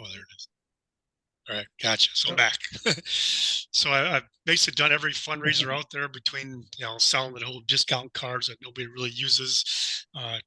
Oh, there it is. All right, gotcha. So I'm Yep. back. So I've basically done every fundraiser out there between, selling the whole discount cards that nobody really uses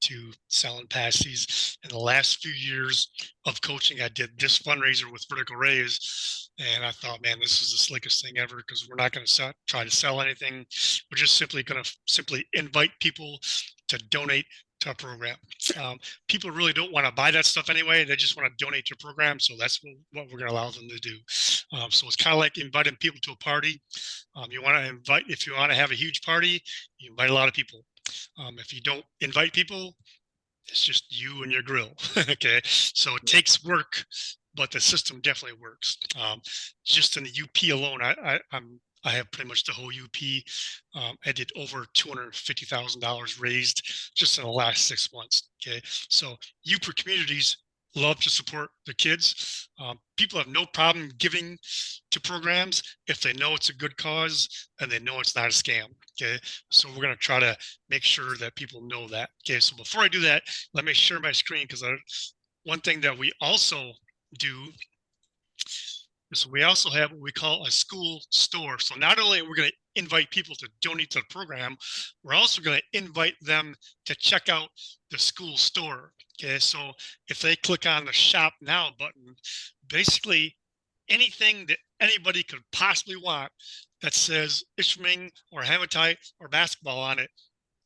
to selling passes. In the last few years of coaching, I did this fundraiser with Vertical Raise, and I thought, man, this is the slickest thing ever because we're not going to try to sell anything. We're just simply going to simply invite people to donate to a program. Um, People really don't want to buy that stuff anyway. They just want to donate to a program. So that's what we're going to allow them to do. So it's kind of like inviting people to a party. If you want to have a huge party, you invite a lot of people. If you don't invite people, it's just you and your grill. Okay. So it takes work, but the system definitely works. Just in the UP alone, I have pretty much the whole UP. I did over $250,000 raised just in the last 6 months. Okay, so UP communities love to support the kids. People have no problem giving to programs if they know it's a good cause and they know it's not a scam. Okay, so we're going to try to make sure that people know that. Okay, so before I do that, let me share my screen because one thing that we also do is we also have what we call a school store. So not only are we going to invite people to donate to the program, we're also going to invite them to check out the school store. Okay, so if they click on the shop now button, basically anything that anybody could possibly want that says Ishpeming or hematite or basketball on it,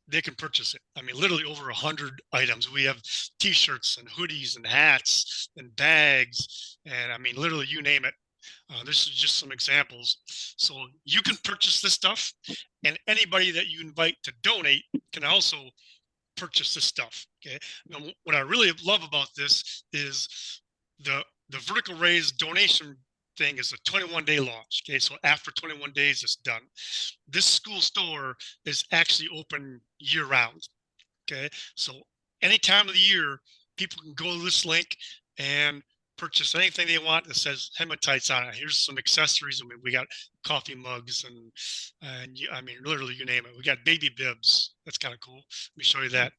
they can purchase it. I mean, literally over 100 items. We have T-shirts and hoodies and hats and bags, and I mean, literally, you name it. This is just some examples. So you can purchase this stuff, and anybody that you invite to donate can also purchase this stuff. Okay. Now, what I really love about this is the the vertical raise donation thing is a 21-day launch. Okay, so after 21 days, it's done. This school store is actually open year round. Okay, so any time of the year, people can go to this link and purchase anything they want that says hematites on it. Here's some accessories. I mean, we got coffee mugs and I mean, literally, you name it. We got baby bibs. That's kind of cool. Let me show you that.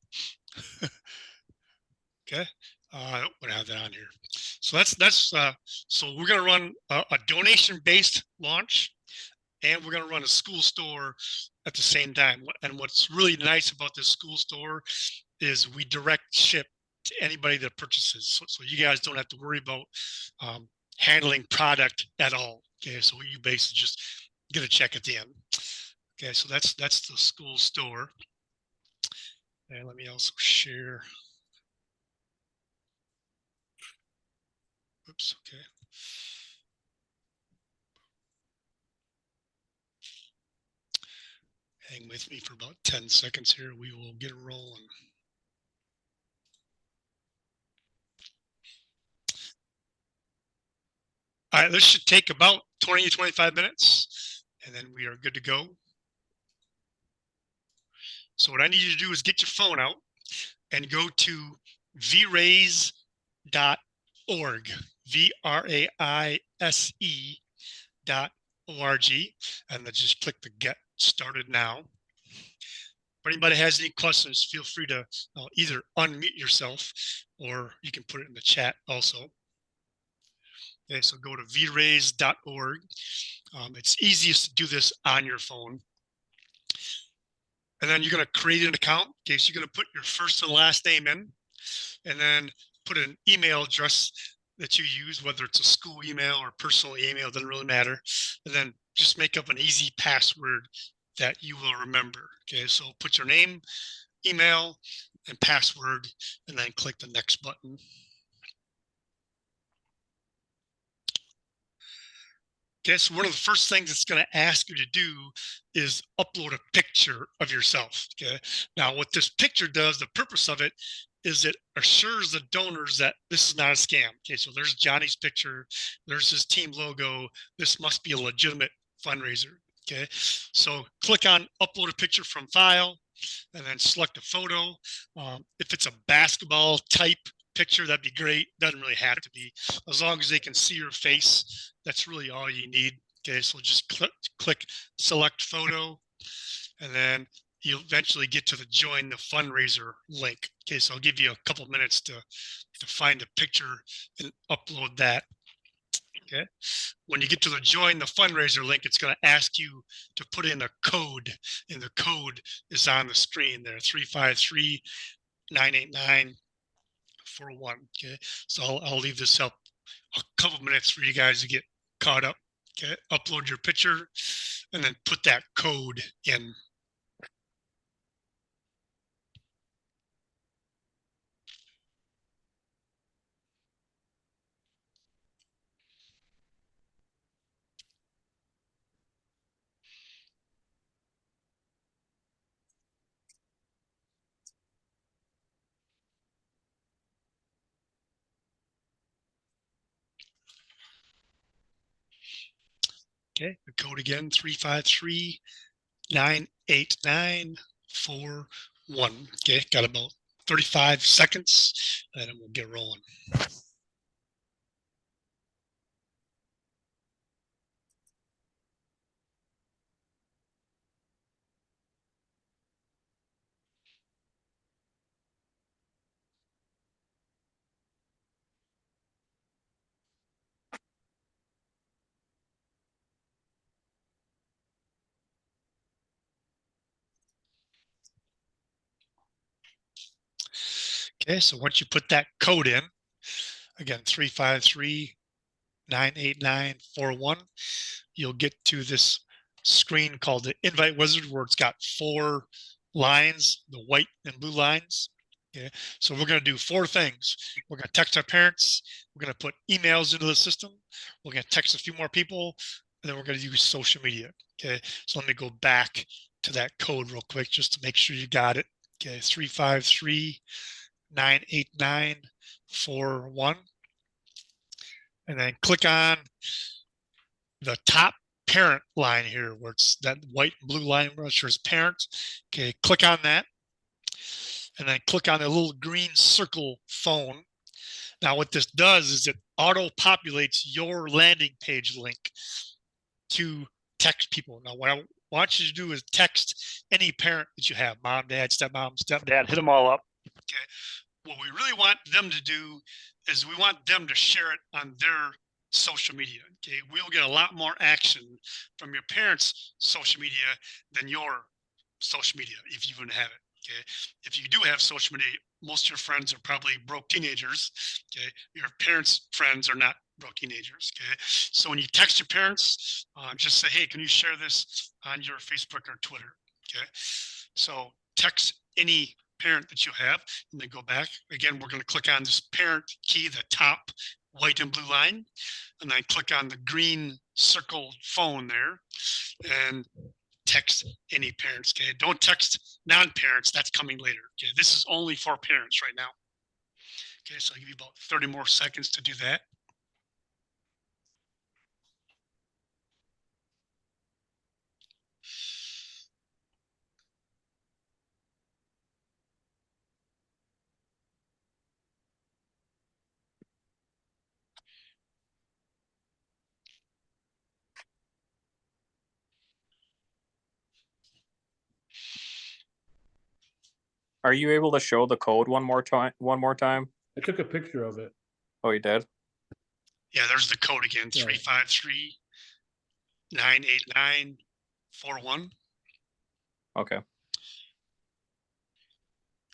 Okay. I don't have that on here. So so we're going to run a donation based launch, and we're going to run a school store at the same time. And what's really nice about this school store is we direct ship to anybody that purchases. So you guys don't have to worry about um, handling product at all. Okay, so you basically just get a check at the end. Okay, so that's the school store. And let me also share. Oops. Okay. Hang with me for about 10 seconds here. We will get rolling. All right, this should take about 20 to 25 minutes, and then we are good to go. So what I need you to do is get your phone out and go to vraise.org, VRAISE.org, and then just click the Get Started Now. If anybody has any questions, feel free to either unmute yourself or you can put it in the chat also. Okay, so go to vraise.org. It's easiest to do this on your phone. And then you're going to create an account. Okay, so you're going to put your first and last name in, and then put an email address that you use, whether it's a school email or personal email, doesn't really matter. And then just make up an easy password that you will remember. Okay, so put your name, email, and password, and then click the next button. Okay, so one of the first things it's going to ask you to do is upload a picture of yourself. Okay, now what this picture does, the purpose of it is it assures the donors that this is not a scam. Okay, so there's Johnny's picture, there's his team logo. This must be a legitimate fundraiser. Okay, so click on upload a picture from file and then select a photo. If it's a basketball type picture, that'd be great. Doesn't really have to be, as long as they can see your face. That's really all you need. Okay, so just click select photo, and then you'll eventually get to the join the fundraiser link. Okay, so I'll give you a couple minutes to find a picture and upload that. Okay, when you get to the join the fundraiser link, it's going to ask you to put in a code, and the code is on the screen there, 353-989-41. Okay, so I'll leave this up a couple minutes for you guys to get caught up. Okay, upload your picture and then put that code in. Okay, the code again, 353-989-41. Okay, got about 35 seconds and then we'll get rolling. Okay, so once you put that code in, again, 353-989-41, you'll get to this screen called the invite wizard where it's got 4 lines, the white and blue lines. Okay, so we're going to do 4 things. We're going to text our parents. We're going to put emails into the system. We're going to text a few more people, and then we're going to use social media. Okay, so let me go back to that code real quick just to make sure you got it. Okay, 353-989-41. And then click on the top parent line here where it's that white and blue line where it says parent. Okay, click on that. And then click on the little green circle phone. Now what this does is it auto populates your landing page link to text people. Now what I want you to do is text any parent that you have, mom, dad, stepmom, stepdad, hit them all up. Okay. What we really want them to do is we want them to share it on their social media. Okay, we'll get a lot more action from your parents' social media than your social media if you even have it. Okay, if you do have social media, most of your friends are probably broke teenagers. Okay, your parents' friends are not broke teenagers. Okay, so when you text your parents, just say, hey, can you share this on your Facebook or Twitter? Okay, so text any parent that you have, and then go back. Again, we're going to click on this parent key, the top white and blue line, and then click on the green circle phone there and text any parents. Okay, don't text non-parents. That's coming later. Okay, this is only for parents right now. Okay, so I'll give you about 30 more seconds to do that. Are you able to show the code one more time? I took a picture of it. Oh, you did? Yeah, there's the code again, 353-989-41. Okay.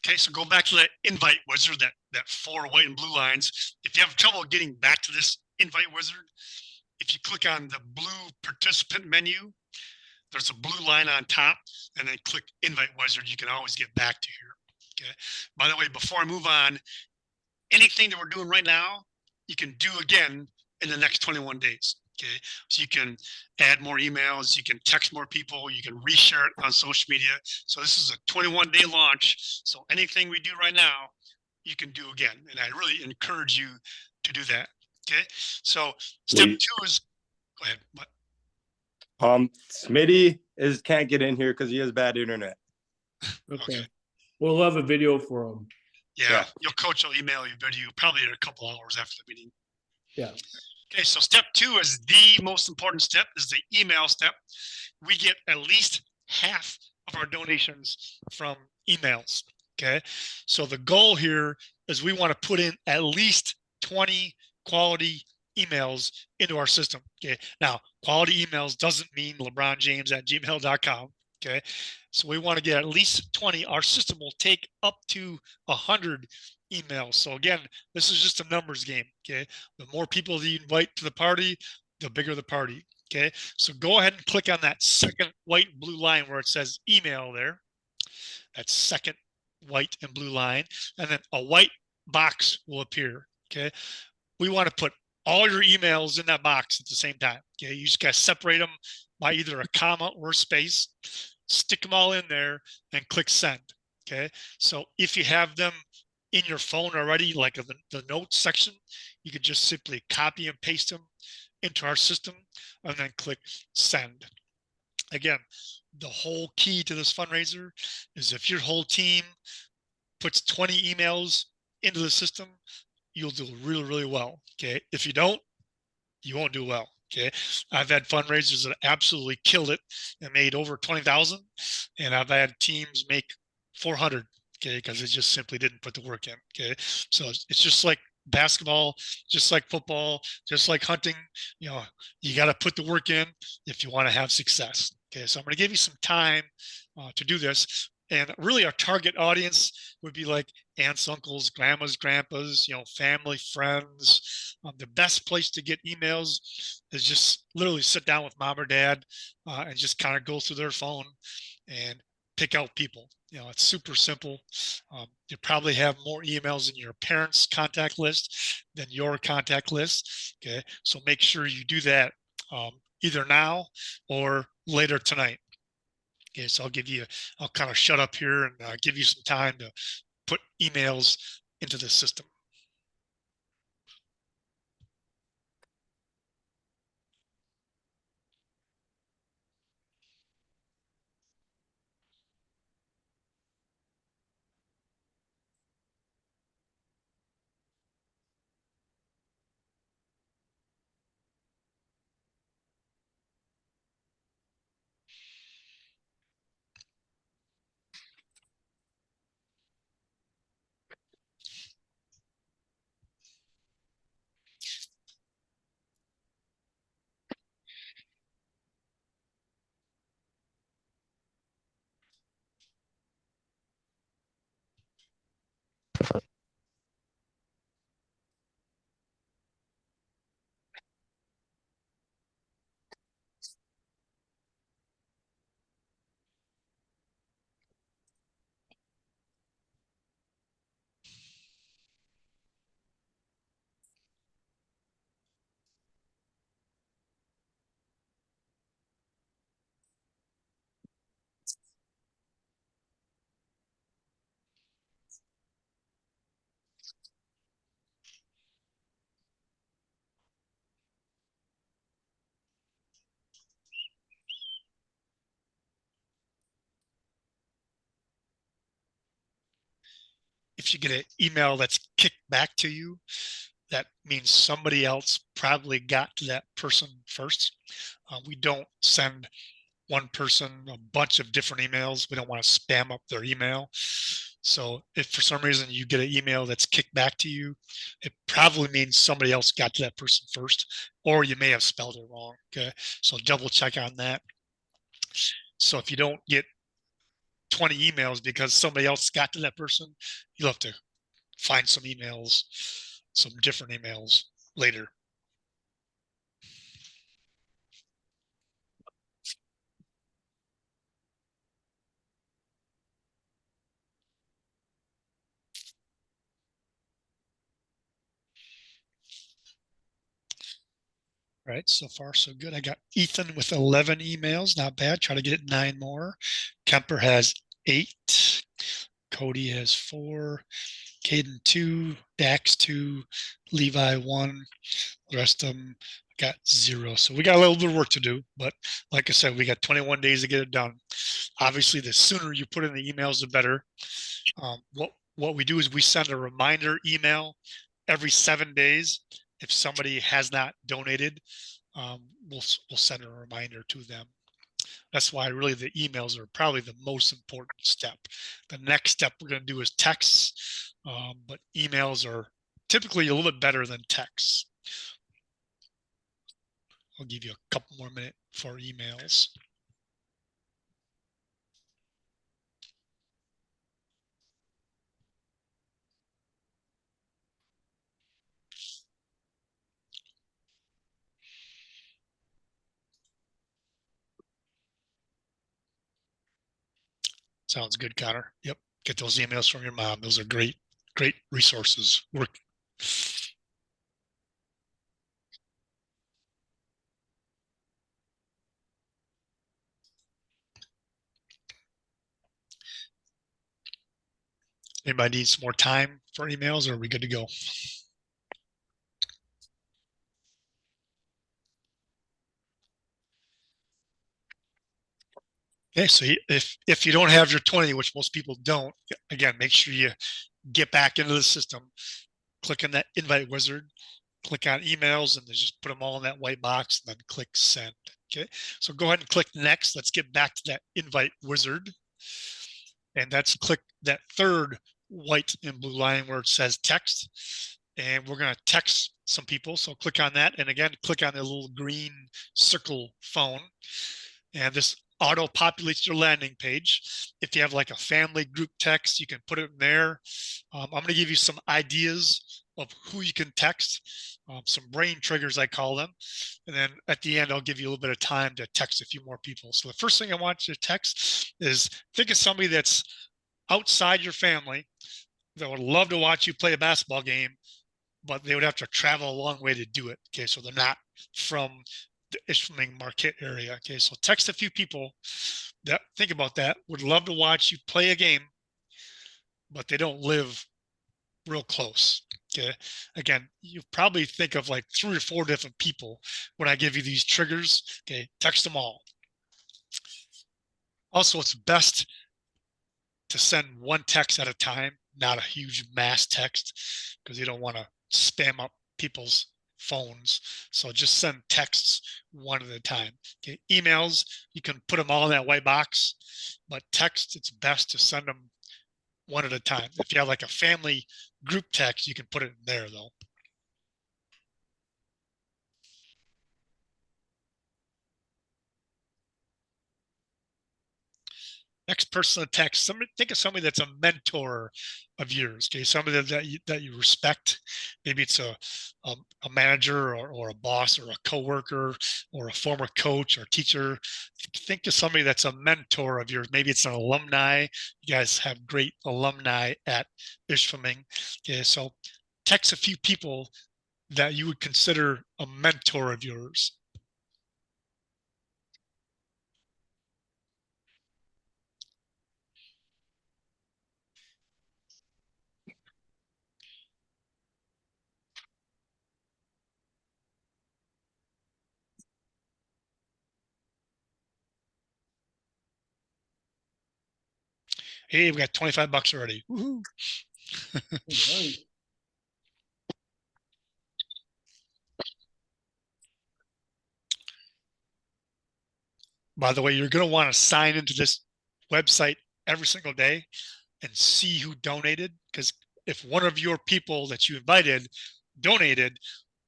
Okay, so go back to that invite wizard, that 4 white and blue lines. If you have trouble getting back to this invite wizard, if you click on the blue participant menu, there's a blue line on top, and then click invite wizard. You can always get back to here. Okay. By the way, before I move on, anything that we're doing right now, you can do again in the next 21 days. Okay, so you can add more emails, you can text more people, you can reshare it on social media. So this is a 21-day launch. So anything we do right now, you can do again. And I really encourage you to do that. Okay, so step 2 is, go ahead. What? Smitty can't get in here because he has bad internet. Okay. We'll have a video for him. Yeah, your coach will email you video probably in a couple hours after the meeting. Yeah. Okay, so step 2 is the most important step, is the email step. We get at least half of our donations from emails. Okay. So the goal here is we want to put in at least 20 quality emails into our system. Okay. Now, quality emails doesn't mean LeBronJames@gmail.com. Okay. So we want to get at least 20. Our system will take up to 100 emails. So again, this is just a numbers game. Okay. The more people that you invite to the party, the bigger the party. Okay. So go ahead and click on that second white and blue line where it says email there. That second white and blue line, and then a white box will appear. Okay. We want to put all your emails in that box at the same time. Okay. You just got to separate them by either a comma or a space, stick them all in there and click send. Okay. So if you have them in your phone already, like the notes section, you could just simply copy and paste them into our system and then click send. Again, the whole key to this fundraiser is if your whole team puts 20 emails into the system, you'll do really, really well. Okay. If you don't, you won't do well. Okay. I've had fundraisers that absolutely killed it and made over 20,000. And I've had teams make 400. Okay. Because they just simply didn't put the work in. Okay. So it's just like basketball, just like football, just like hunting. You know, you got to put the work in if you want to have success. Okay. So I'm going to give you some time to do this. And really, our target audience would be like aunts, uncles, grandmas, grandpas, you know, family, friends. The best place to get emails is just literally sit down with mom or dad and just kind of go through their phone and pick out people. You know, it's super simple. You probably have more emails in your parents' contact list than your contact list. Okay, so make sure you do that either now or later tonight. Okay, so I'll kind of shut up here and give you some time to put emails into the system. If you get an email that's kicked back to you, that means somebody else probably got to that person first. We don't send one person a bunch of different emails. We don't want to spam up their email. So if for some reason you get an email that's kicked back to you, it probably means somebody else got to that person first, or you may have spelled it wrong. Okay. So double check on that. So if you don't get 20 emails because somebody else got to that person, you'll have to find some emails, some different emails later. All right, so far so good. I got Ethan with 11 emails, not bad. Try to get 9 more. Kemper has 8. Cody has 4. Caden 2. Dax 2. Levi 1. The rest of them got 0. So we got a little bit of work to do, but like I said, we got 21 days to get it done. Obviously, the sooner you put in the emails, the better. What we do is we send a reminder email every 7 days. If somebody has not donated, we'll send a reminder to them. That's why really the emails are probably the most important step. The next step we're going to do is texts, but emails are typically a little bit better than texts. I'll give you a couple more minutes for emails. Sounds good, Connor. Yep. Get those emails from your mom. Those are great, great resources. Work. Anybody need some more time for emails, or are we good to go? Okay, so if you don't have your 20, which most people don't, again, make sure you get back into the system, click on that invite wizard, click on emails, and then just put them all in that white box, and then click send. Okay, so go ahead and click next. Let's get back to that invite wizard, and that's click that third white and blue line where it says text, and we're going to text some people. So click on that, and again, click on the little green circle phone, and this auto populates your landing page. If you have like a family group text, you can put it in there. I'm going to give you some ideas of who you can text, some brain triggers, I call them. And then at the end, I'll give you a little bit of time to text a few more people. So the first thing I want you to text is think of somebody that's outside your family that would love to watch you play a basketball game, but they would have to travel a long way to do it. Okay, so they're not from the Ishpeming Marquette area. Okay, so text a few people that think about that, would love to watch you play a game, but they don't live real close. Okay, again, you probably think of like 3 or 4 different people when I give you these triggers. Okay, text them all. Also, it's best to send one text at a time, not a huge mass text, because you don't want to spam up people's phones. So just send texts one at a time. Okay, emails, you can put them all in that white box, but text, it's best to send them one at a time. If you have like a family group text, you can put it in there though. Next person to text, somebody, think of somebody that's a mentor of yours. Okay, somebody that you respect. Maybe it's a manager or a boss or a coworker or a former coach or teacher. Think of somebody that's a mentor of yours. Maybe it's an alumni. You guys have great alumni at Ishpeming. Okay, so text a few people that you would consider a mentor of yours. Hey, we got 25 bucks already. Woohoo. Nice. By the way, you're going to want to sign into this website every single day and see who donated. Because if one of your people that you invited donated,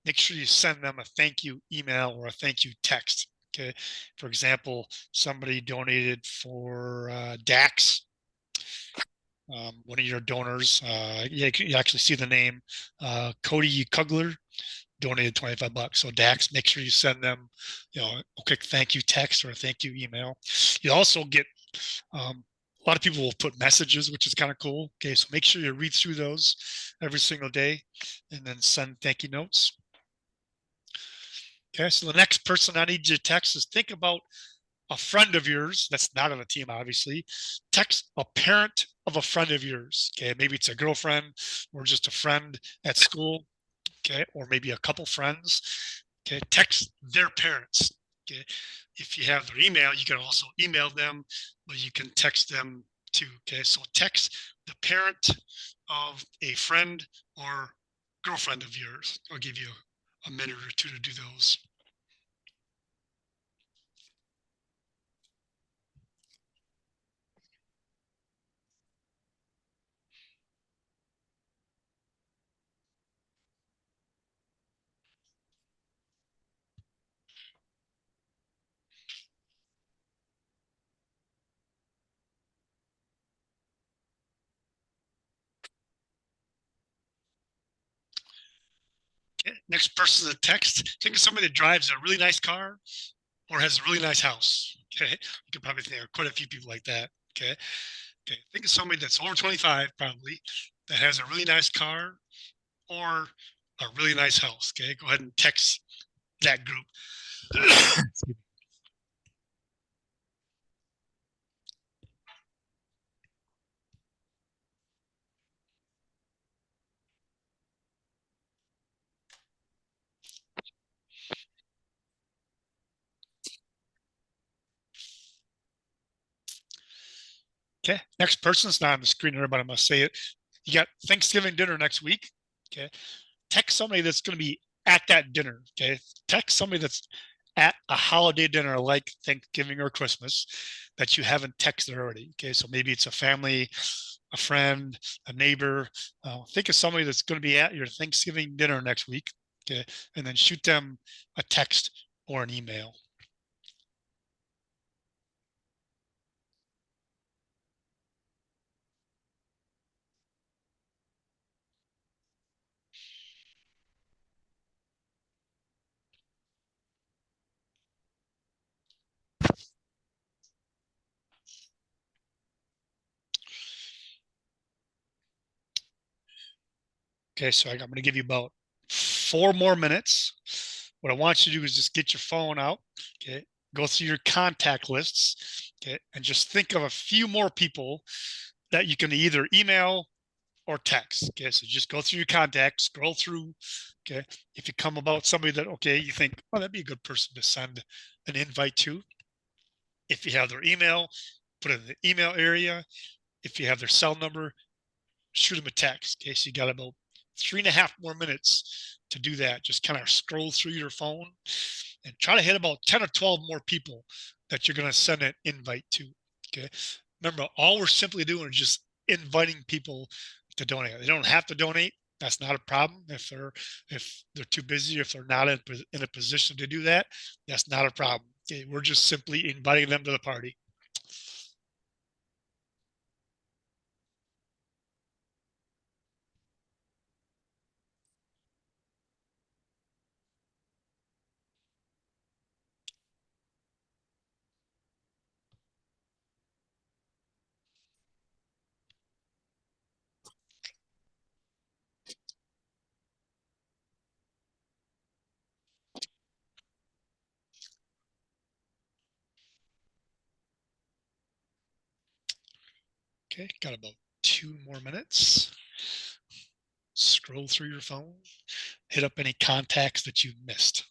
make sure you send them a thank you email or a thank you text. Okay. For example, somebody donated for Dax, one of your donors. You actually see the name, Cody Kugler donated 25 bucks. So Dax, make sure you send them, a quick thank you text or a thank you email. You also get, a lot of people will put messages, which is kind of cool. Okay, so make sure you read through those every single day and then send thank you notes. Okay, so the next person I need you to text is think about a friend of yours that's not on a team, obviously. Text a parent of a friend of yours. Okay, maybe it's a girlfriend or just a friend at school. Okay, or maybe a couple friends. Okay, text their parents. Okay, if you have their email, you can also email them, but you can text them too. Okay, so text the parent of a friend or girlfriend of yours. I'll give you a minute or two to do those. next person to text, think of somebody that drives a really nice car or has a really nice house. Okay. You could probably think of quite a few people like that. Okay. Okay. Think of somebody that's over 25, probably, that has a really nice car or a really nice house. Okay. Go ahead and text that group. Okay. Next person, it's not on the screen here, but I must say it. You got Thanksgiving dinner next week. Okay. Text somebody that's going to be at that dinner. Okay. Text somebody that's at a holiday dinner like Thanksgiving or Christmas that you haven't texted already. Okay. So maybe it's a family, a friend, a neighbor. Think of somebody that's going to be at your Thanksgiving dinner next week. Okay. And then shoot them a text or an email. Okay, so I'm going to give you about 4 more minutes. What I want you to do is just get your phone out, okay, go through your contact lists, okay, and just think of a few more people that you can either email or text. Okay, so just go through your contacts, scroll through, okay. If you come about somebody that, okay, you think, oh, that'd be a good person to send an invite to. If you have their email, put it in the email area. If you have their cell number, shoot them a text. Okay, so you got about 3.5 more minutes to do that. Just kind of scroll through your phone and try to hit about 10 or 12 more people that you're going to send an invite to. Okay, remember, all we're simply doing is just inviting people to donate. They don't have to donate. That's not a problem. If they're too busy, if they're not in a position to do that, that's not a problem. Okay, we're just simply inviting them to the party. Okay, got about 2 more minutes. Scroll through your phone, hit up any contacts that you missed.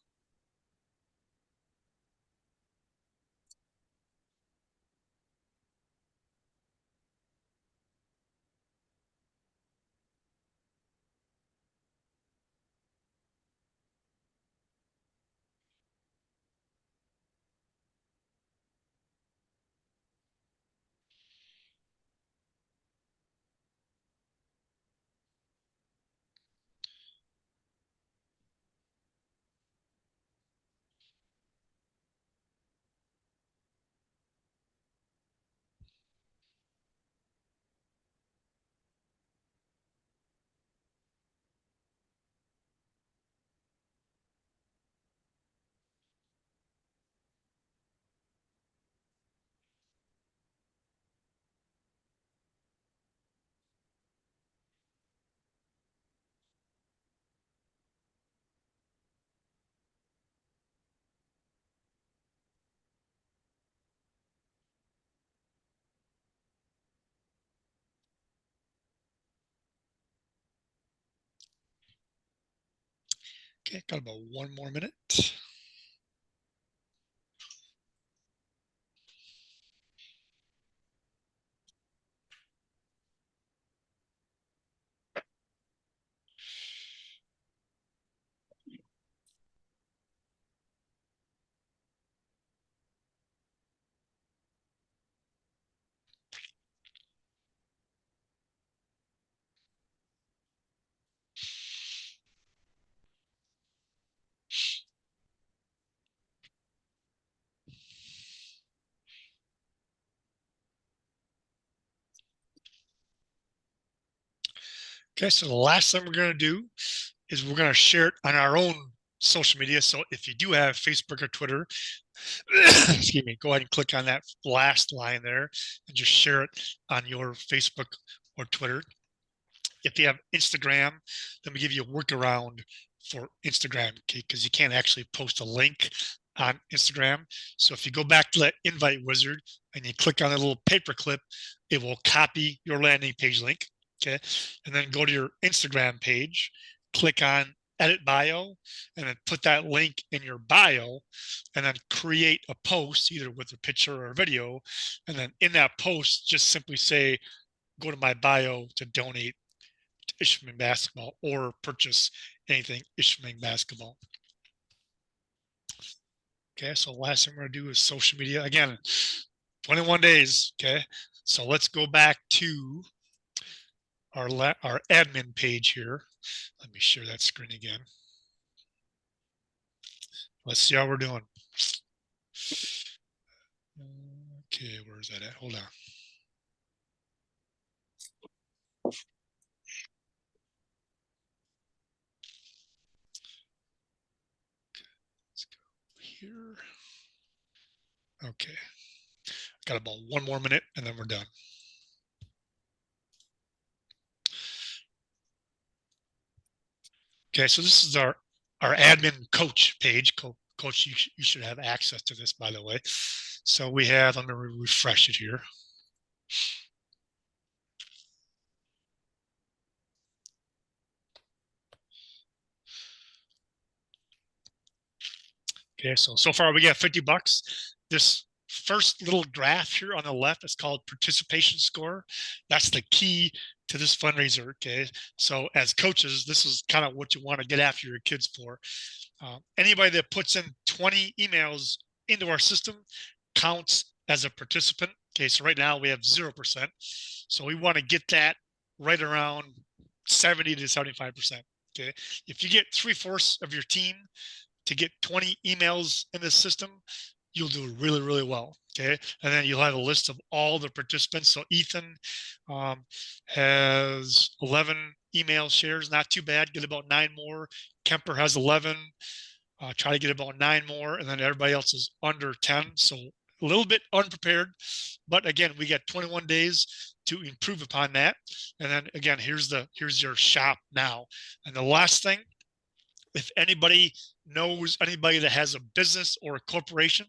Okay, got about 1 more minute. Okay, so the last thing we're going to do is we're going to share it on our own social media. So if you do have Facebook or Twitter, excuse me, go ahead and click on that last line there and just share it on your Facebook or Twitter. If you have Instagram, let me give you a workaround for Instagram, okay? Because you can't actually post a link on Instagram. So if you go back to that invite wizard and you click on a little paperclip, it will copy your landing page link, okay? And then go to your Instagram page, click on edit bio, and then put that link in your bio, and then create a post either with a picture or a video. And then in that post, just simply say, go to my bio to donate to Ishpeming basketball or purchase anything Ishpeming basketball. Okay, so last thing we're gonna do is social media. Again, 21 days, okay? So let's go back to our admin page here. Let me share that screen again. Let's see how we're doing. Okay, where's that at? Hold on. Let's go here. Okay. Got about one more minute and then we're done. Okay, so this is our admin coach page. Coach, you should have access to this, by the way. So we have, I'm going to refresh it here. Okay, so far we got $50. This first little graph here on the left is called participation score. That's the key to this fundraiser. Okay, so as coaches, this is kind of what you want to get after your kids for. Anybody that puts in 20 emails into our system counts as a participant. Okay, so right now we have 0%. So we want to get that right around 70 to 75%. Okay, if you get 3/4 of your team to get 20 emails in this system, you'll do really, really well. Okay. And then you'll have a list of all the participants. So Ethan has 11 email shares, not too bad. Get about 9 more. Kemper has 11. Try to get about 9 more. And then everybody else is under 10. So a little bit unprepared. But again, we got 21 days to improve upon that. And then again, here's your shop now. And the last thing, if anybody knows anybody that has a business or a corporation,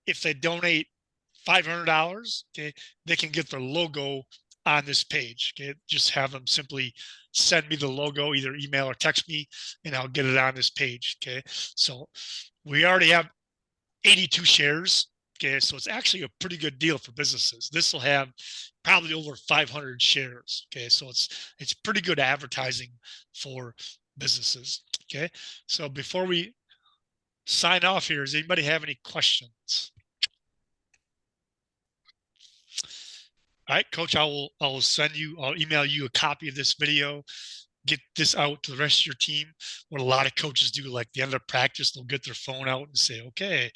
if they donate $500, okay, they can get their logo on this page. Okay, just have them simply send me the logo, either email or text me, and I'll get it on this page. Okay, so we already have 82 shares. Okay, so it's actually a pretty good deal for businesses. This will have probably over 500 shares. Okay, so it's pretty good advertising for businesses. Okay, so before we sign off here, does anybody have any questions? All right, Coach, I'll email you a copy of this video. Get this out to the rest of your team. What a lot of coaches do, like the end of practice, they'll get their phone out and say, okay,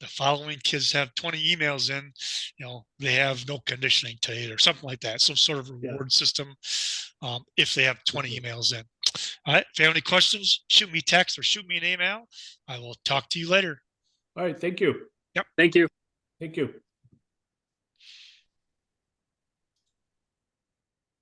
the following kids have 20 emails in, they have no conditioning today or something like that. Some sort of reward system if they have 20 emails in. All right, if you have any questions, shoot me a text or shoot me an email. I will talk to you later. All right, thank you. Thank you. Thank you.